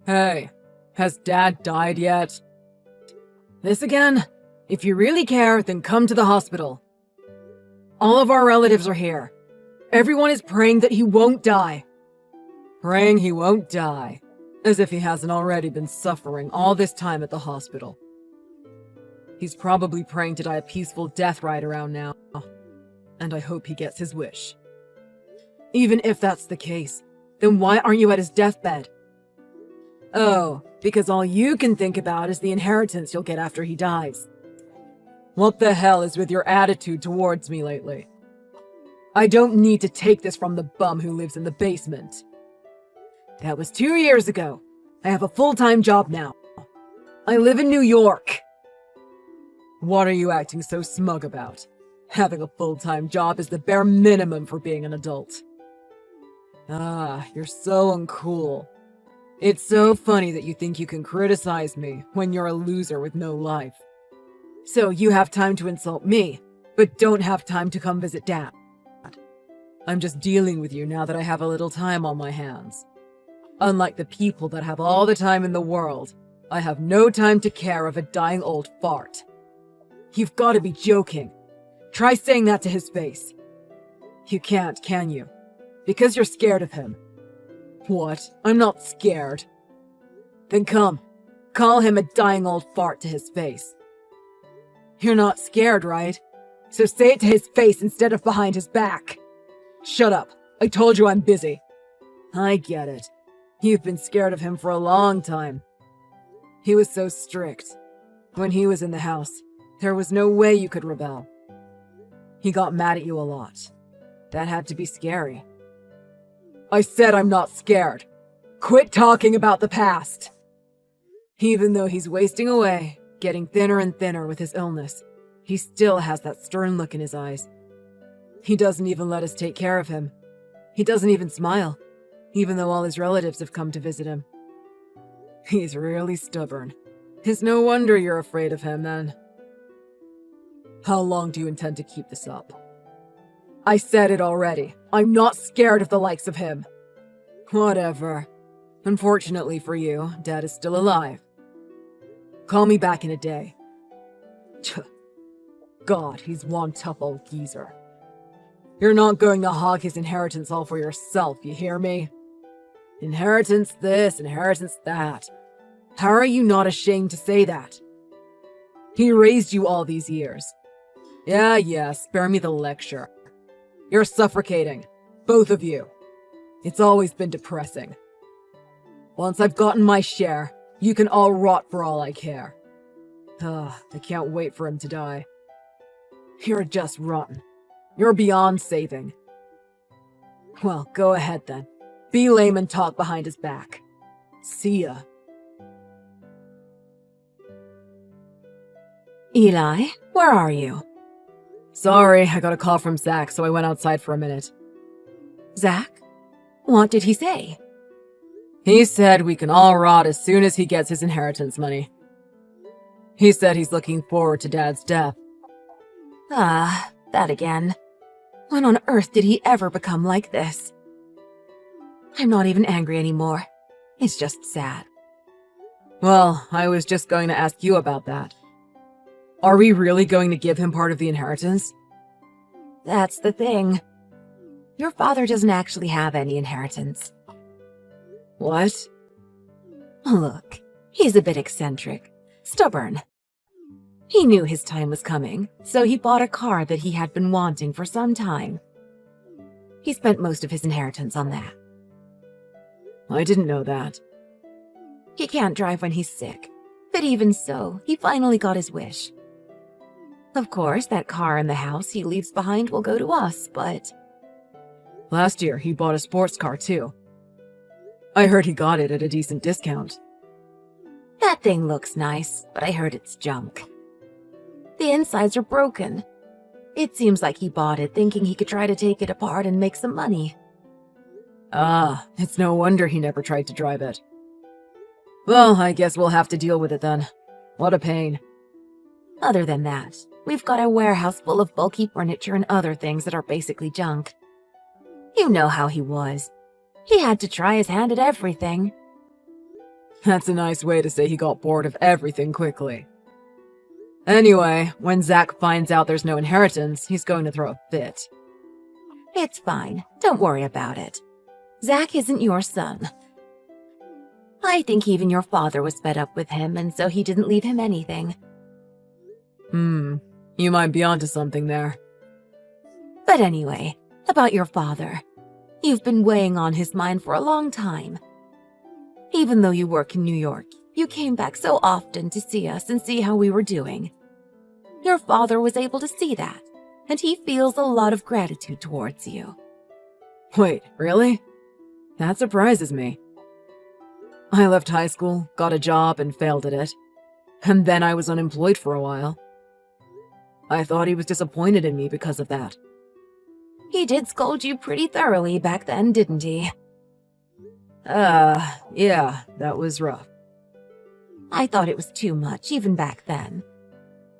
Hey, has Dad died yet? This again? If you really care, then come to the hospital. All of our relatives are here. Everyone is praying that he won't die. Praying he won't die. As if he hasn't already been suffering all this time at the hospital. He's probably praying to die a peaceful death right around now. And I hope he gets his wish. Even if that's the case, then why aren't you at his deathbed? Oh, because all you can think about is the inheritance you'll get after he dies. What the hell is with your attitude towards me lately? I don't need to take this from the bum who lives in the basement. That was 2 years ago. I have a full-time job now. I live in New York. What are you acting so smug about? Having a full-time job is the bare minimum for being an adult. Ah, you're so uncool. It's so funny that you think you can criticize me when you're a loser with no life. So you have time to insult me, but don't have time to come visit Dad. I'm just dealing with you now that I have a little time on my hands. Unlike the people that have all the time in the world, I have no time to care of a dying old fart. You've got to be joking. Try saying that to his face. You can't, can you? Because you're scared of him. What? I'm not scared. Then come. Call him a dying old fart to his face. You're not scared, right? So say it to his face instead of behind his back. Shut up. I told you I'm busy. I get it. You've been scared of him for a long time. He was so strict. When he was in the house, there was no way you could rebel. He got mad at you a lot. That had to be scary. I said I'm not scared. Quit talking about the past. Even though he's wasting away, getting thinner and thinner with his illness, he still has that stern look in his eyes. He doesn't even let us take care of him. He doesn't even smile, even though all his relatives have come to visit him. He's really stubborn. It's no wonder you're afraid of him, then. How long do you intend to keep this up? I said it already. I'm not scared of the likes of him. Whatever. Unfortunately for you, Dad is still alive. Call me back in a day. God, he's one tough old geezer. You're not going to hog his inheritance all for yourself, you hear me? Inheritance this, inheritance that. How are you not ashamed to say that? He raised you all these years. Yeah, spare me the lecture. You're suffocating. Both of you. It's always been depressing. Once I've gotten my share, you can all rot for all I care. I can't wait for him to die. You're just rotten. You're beyond saving. Well, go ahead then. Be lame and talk behind his back. See ya. Eli, where are you? Sorry, I got a call from Zach, so I went outside for a minute. Zach? What did he say? He said we can all rot as soon as he gets his inheritance money. He said he's looking forward to Dad's death. Ah, that again. When on earth did he ever become like this? I'm not even angry anymore. It's just sad. Well, I was just going to ask you about that. Are we really going to give him part of the inheritance? That's the thing. Your father doesn't actually have any inheritance. What? Look, he's a bit eccentric, stubborn. He knew his time was coming, so he bought a car that he had been wanting for some time. He spent most of his inheritance on that. I didn't know that. He can't drive when he's sick, but even so, he finally got his wish. Of course, that car and the house he leaves behind will go to us, but... Last year, he bought a sports car, too. I heard he got it at a decent discount. That thing looks nice, but I heard it's junk. The insides are broken. It seems like he bought it thinking he could try to take it apart and make some money. Ah, it's no wonder he never tried to drive it. Well, I guess we'll have to deal with it then. What a pain. Other than that, we've got a warehouse full of bulky furniture and other things that are basically junk. You know how he was. He had to try his hand at everything. That's a nice way to say he got bored of everything quickly. Anyway, when Zach finds out there's no inheritance, he's going to throw a fit. It's fine. Don't worry about it. Zach isn't your son. I think even your father was fed up with him, and so he didn't leave him anything. You might be onto something there. But anyway, about your father. You've been weighing on his mind for a long time. Even though you work in New York, you came back so often to see us and see how we were doing. Your father was able to see that, and he feels a lot of gratitude towards you. Wait, really? That surprises me. I left high school, got a job, and failed at it. And then I was unemployed for a while. I thought he was disappointed in me because of that. He did scold you pretty thoroughly back then, didn't he? Yeah, that was rough. I thought it was too much, even back then.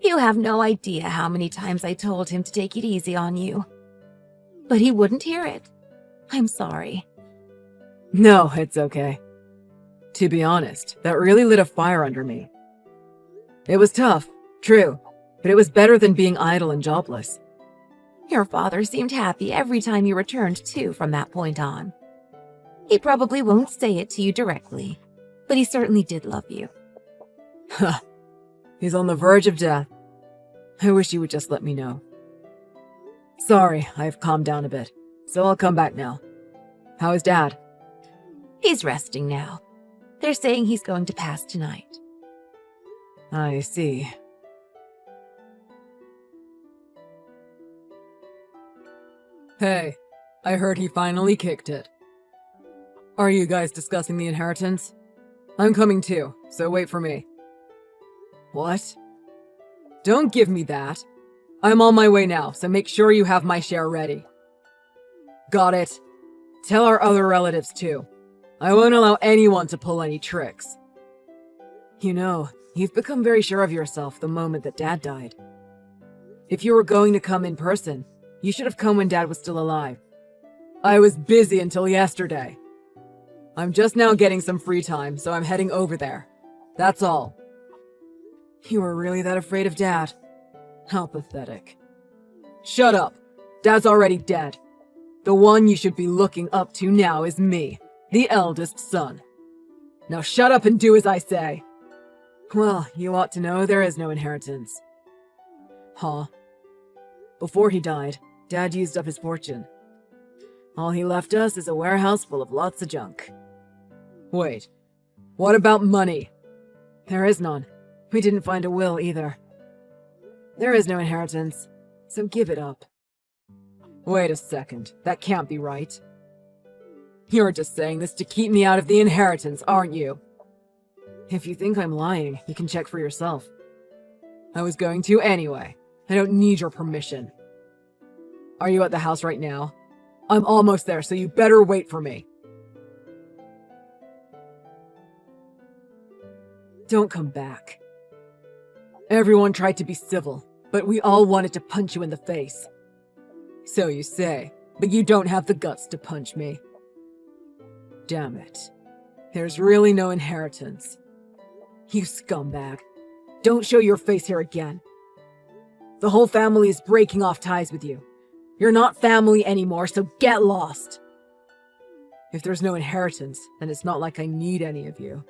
You have no idea how many times I told him to take it easy on you. But he wouldn't hear it. I'm sorry. No, it's okay. To be honest, that really lit a fire under me. It was tough, true, but it was better than being idle and jobless. Your father seemed happy every time you returned, too, from that point on. He probably won't say it to you directly, but he certainly did love you. Huh. He's on the verge of death. I wish he would just let me know. Sorry, I've calmed down a bit, so I'll come back now. How is Dad? He's resting now. They're saying he's going to pass tonight. I see. Hey, I heard he finally kicked it. Are you guys discussing the inheritance? I'm coming too, so wait for me. What? Don't give me that. I'm on my way now, so make sure you have my share ready. Got it. Tell our other relatives too. I won't allow anyone to pull any tricks. You know, you've become very sure of yourself the moment that Dad died. If you were going to come in person, you should have come when Dad was still alive. I was busy until yesterday. I'm just now getting some free time, so I'm heading over there. That's all. You were really that afraid of Dad? How pathetic. Shut up. Dad's already dead. The one you should be looking up to now is me, the eldest son. Now shut up and do as I say. Well, you ought to know there is no inheritance. Huh? Before he died, Dad used up his fortune. All he left us is a warehouse full of lots of junk. Wait, what about money? There is none. We didn't find a will either. There is no inheritance, so give it up. Wait a second, that can't be right. You're just saying this to keep me out of the inheritance, aren't you? If you think I'm lying, you can check for yourself. I was going to anyway. I don't need your permission. Are you at the house right now? I'm almost there, so you better wait for me. Don't come back. Everyone tried to be civil, but we all wanted to punch you in the face. So you say, but you don't have the guts to punch me. Damn it. There's really no inheritance. You scumbag. Don't show your face here again. The whole family is breaking off ties with you. You're not family anymore, so get lost. If there's no inheritance, then it's not like I need any of you.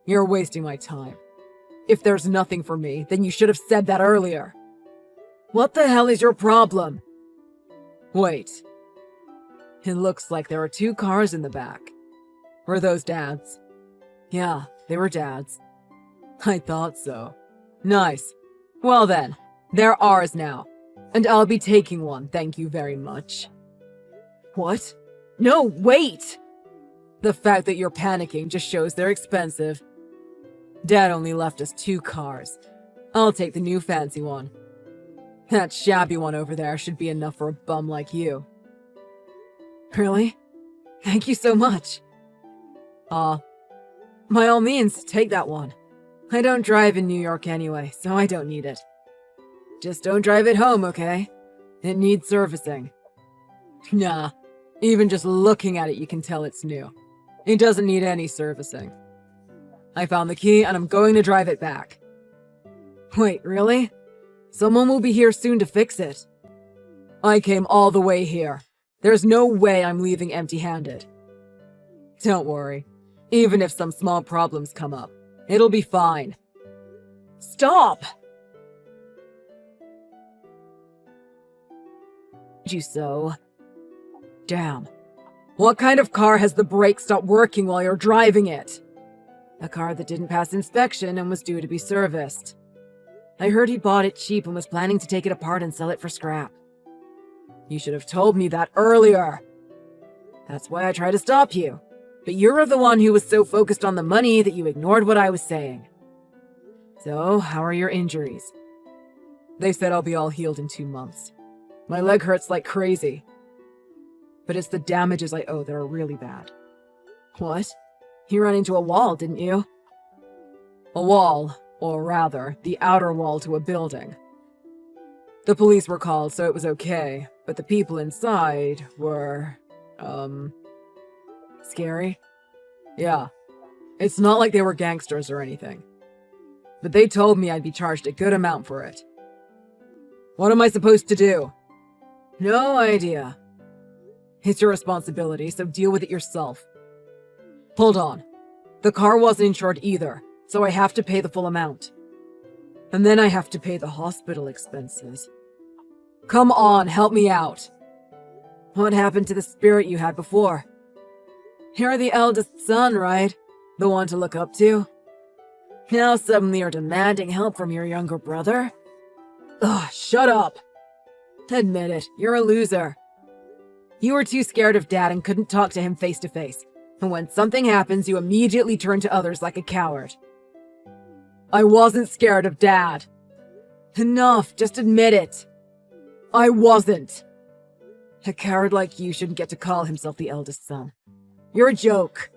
You're wasting my time. If there's nothing for me, then you should have said that earlier. What the hell is your problem? Wait. It looks like there are 2 cars in the back. Were those Dad's? Yeah, they were Dad's. I thought so. Nice. Well then, they're ours now. And I'll be taking one, thank you very much. What? No, wait! The fact that you're panicking just shows they're expensive. Dad only left us 2 cars. I'll take the new fancy one. That shabby one over there should be enough for a bum like you. Really? Thank you so much. By all means, take that one. I don't drive in New York anyway, so I don't need it. Just don't drive it home, okay? It needs servicing. Nah, even just looking at it you can tell it's new. It doesn't need any servicing. I found the key and I'm going to drive it back. Wait, really? Someone will be here soon to fix it. I came all the way here. There's no way I'm leaving empty-handed. Don't worry. Even if some small problems come up, it'll be fine. Stop! You so? Damn. What kind of car has the brakes stopped working while you're driving it? A car that didn't pass inspection and was due to be serviced. I heard he bought it cheap and was planning to take it apart and sell it for scrap. You should have told me that earlier. That's why I tried to stop you. But you're the one who was so focused on the money that you ignored what I was saying. So, how are your injuries? They said I'll be all healed in 2 months. My leg hurts like crazy. But it's the damages I owe that are really bad. What? You ran into a wall, didn't you? A wall, or rather, the outer wall to a building. The police were called, so it was okay, but the people inside were, scary? Yeah. It's not like they were gangsters or anything. But they told me I'd be charged a good amount for it. What am I supposed to do? No idea. It's your responsibility, so deal with it yourself. Hold on. The car wasn't insured either, so I have to pay the full amount. And then I have to pay the hospital expenses. Come on, help me out. What happened to the spirit you had before? You're the eldest son, right? The one to look up to? Now suddenly you're demanding help from your younger brother? Ugh, shut up! Admit it, you're a loser. You were too scared of Dad and couldn't talk to him face to face. And when something happens, you immediately turn to others like a coward. I wasn't scared of Dad. Enough, just admit it. I wasn't. A coward like you shouldn't get to call himself the eldest son. You're a joke.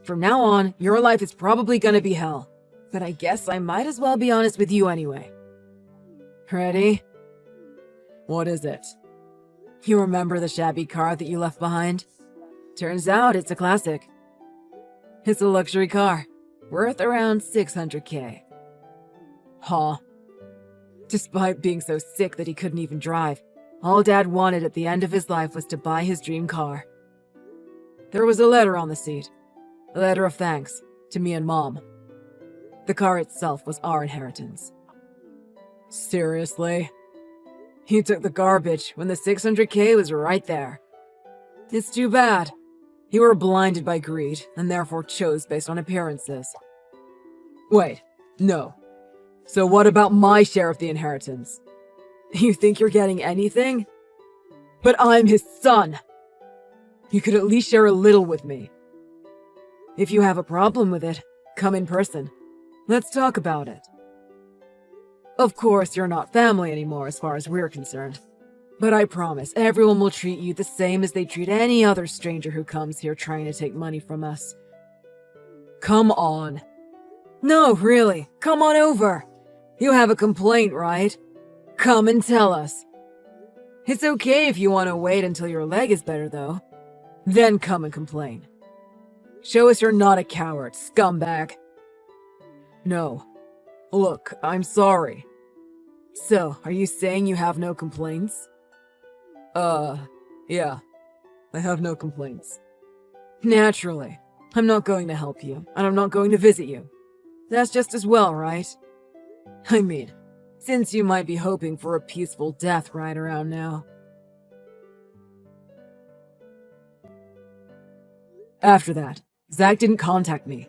From now on, your life is probably gonna be hell. But I guess I might as well be honest with you anyway. Ready? What is it? You remember the shabby car that you left behind? Turns out it's a classic. It's a luxury car, worth around 600K. Huh. Despite being so sick that he couldn't even drive, all Dad wanted at the end of his life was to buy his dream car. There was a letter on the seat. A letter of thanks to me and Mom. The car itself was our inheritance. Seriously? He took the garbage when the 600K was right there. It's too bad. You were blinded by greed and therefore chose based on appearances. Wait, no. So what about my share of the inheritance? You think you're getting anything? But I'm his son! You could at least share a little with me. If you have a problem with it, come in person. Let's talk about it. Of course, you're not family anymore as far as we're concerned. But I promise everyone will treat you the same as they treat any other stranger who comes here trying to take money from us. Come on. No, really, come on over. You have a complaint, right? Come and tell us. It's okay if you want to wait until your leg is better, though. Then come and complain. Show us you're not a coward, scumbag. No. Look, I'm sorry. So, are you saying you have no complaints? Yeah. I have no complaints. Naturally. I'm not going to help you, and I'm not going to visit you. That's just as well, right? I mean, since you might be hoping for a peaceful death right around now. After that, Zach didn't contact me.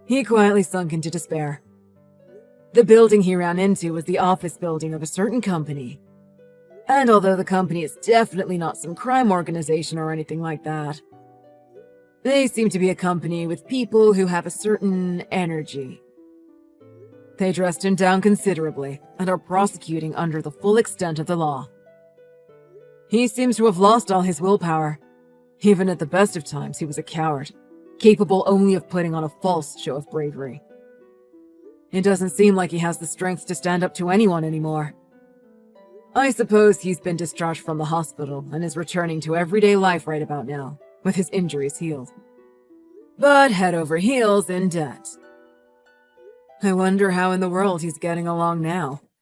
He quietly sunk into despair. The building he ran into was the office building of a certain company. And although the company is definitely not some crime organization or anything like that, they seem to be a company with people who have a certain energy. They dressed him down considerably and are prosecuting under the full extent of the law. He seems to have lost all his willpower. Even at the best of times, he was a coward, capable only of putting on a false show of bravery. It doesn't seem like he has the strength to stand up to anyone anymore. I suppose he's been discharged from the hospital and is returning to everyday life right about now, with his injuries healed. but head over heels in debt. I wonder how in the world he's getting along now.